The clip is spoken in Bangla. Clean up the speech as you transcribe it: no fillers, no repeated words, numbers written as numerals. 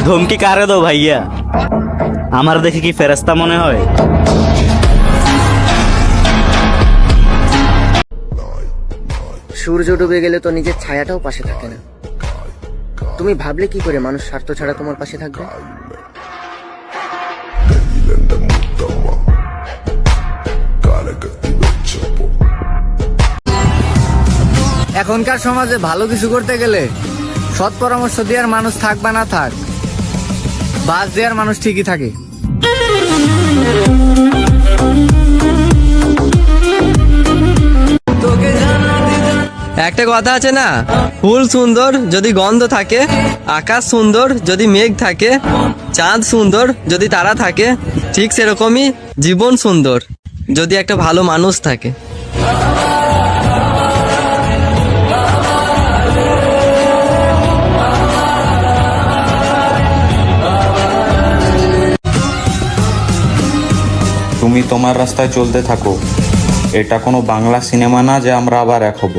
ধমকি কারে দো ভাইয়া? আমার দেখে কি ফেরেশতা মনে হয়? সূর্য ডুবে গেলে তো নিজের ছায়াটাও পাশে থাকে না। তুমি ভাবলে কি করে মানুষ স্বার্থ ছাড়া তোমার পাশে থাকবে? এখনকার সমাজে ভালো কিছু করতে গেলে সৎ পরামর্শ দেওয়ার মানুষ থাক বা না থাক, বাস দেওয়ার মানুষ ঠিকই থাকে। একটা কথা আছে না, ফুল সুন্দর যদি গন্ধ থাকে, আকাশ সুন্দর যদি মেঘ থাকে, চাঁদ সুন্দর যদি তারা থাকে, ঠিক সেরকমই জীবন সুন্দর যদি একটা ভালো মানুষ থাকে। তুমি তোমার রাস্তায় চলতে থাকো। এটা কোনো বাংলা সিনেমা না যে আমরা আবার এক হব।